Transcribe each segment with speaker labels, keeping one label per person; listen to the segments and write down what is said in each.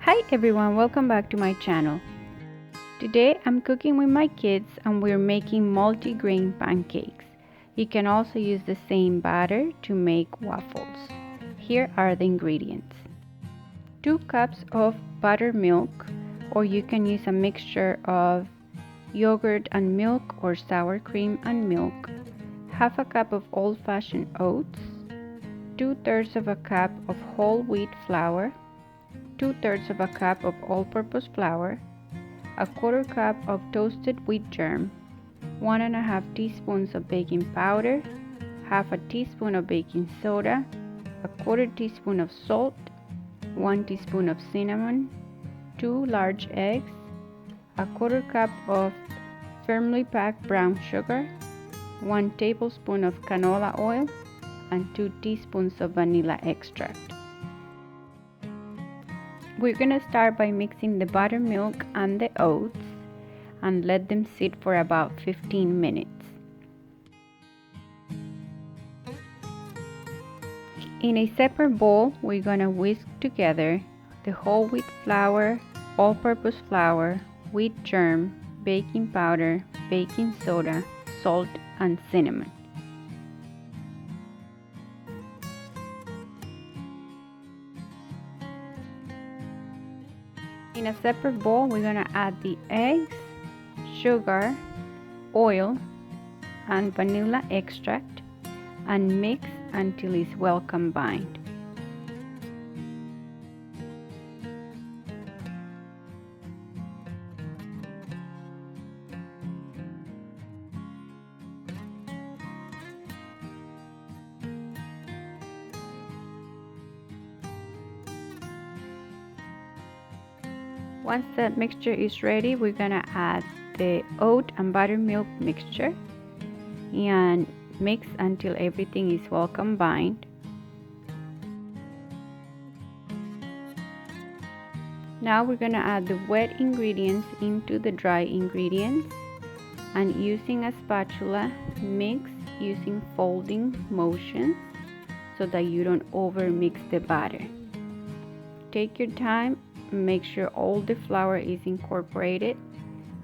Speaker 1: Hi everyone, welcome back to my channel. Today I'm cooking with my kids and we're making multi-grain pancakes. You can also use the same batter to make waffles. Here are the ingredients. 2 cups of buttermilk, or you can use a mixture of yogurt and milk or sour cream and milk. Half a cup of old-fashioned oats. 2/3 of a cup of whole wheat flour. 2/3 of a cup of all-purpose flour, a 1/4 cup of toasted wheat germ, 1½ teaspoons of baking powder, half a teaspoon of baking soda, a 1/4 teaspoon of salt, 1 teaspoon of cinnamon, 2 large eggs, a 1/4 cup of firmly packed brown sugar, 1 tablespoon of canola oil, and 2 teaspoons of vanilla extract. We're going to start by mixing the buttermilk and the oats and let them sit for about 15 minutes. In a separate bowl, we're going to whisk together the whole wheat flour, all-purpose flour, wheat germ, baking powder, baking soda, salt, and cinnamon. In a separate bowl, we're going to add the eggs, sugar, oil, and vanilla extract and mix until it's well combined. Once that mixture is ready, we're gonna add the oat and buttermilk mixture and mix until everything is well combined. Now we're gonna add the wet ingredients into the dry ingredients and using a spatula, mix using folding motions so that you don't over mix the batter. Take your time. Make sure all the flour is incorporated,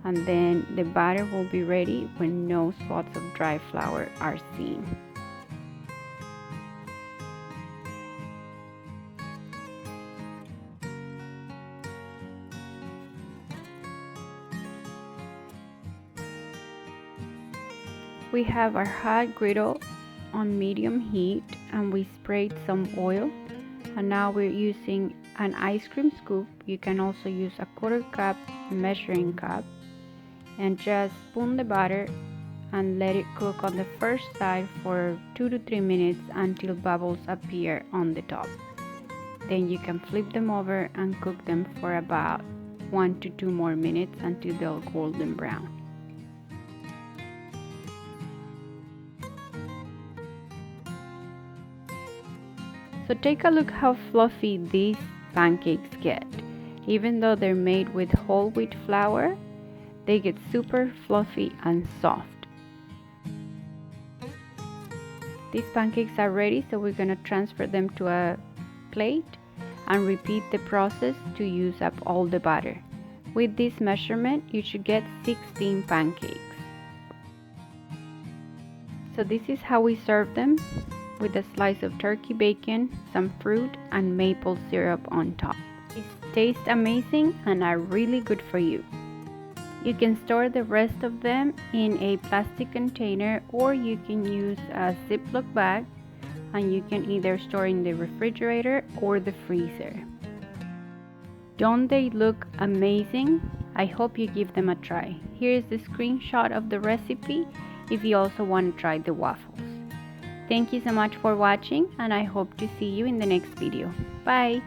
Speaker 1: and then the batter will be ready when no spots of dry flour are seen. We have our hot griddle on medium heat and we sprayed some oil, and now we're using an ice cream scoop. You can also use a 1/4 cup measuring cup and just spoon the batter and let it cook on the first side for 2 to 3 minutes until bubbles appear on the top. Then you can flip them over and cook them for about 1 to 2 more minutes until they're golden brown. So take a look how fluffy these pancakes get. Even though they're made with whole wheat flour, they get super fluffy and soft. These pancakes are ready, so we're going to transfer them to a plate and repeat the process to use up all the batter. With this measurement, you should get 16 pancakes. So this is how we serve them, with a slice of turkey bacon, some fruit, and maple syrup on top. These taste amazing and are really good for you. You can store the rest of them in a plastic container, or you can use a Ziploc bag, and you can either store in the refrigerator or the freezer. Don't they look amazing? I hope you give them a try. Here is the screenshot of the recipe if you also want to try the waffles. Thank you so much for watching, and I hope to see you in the next video. Bye!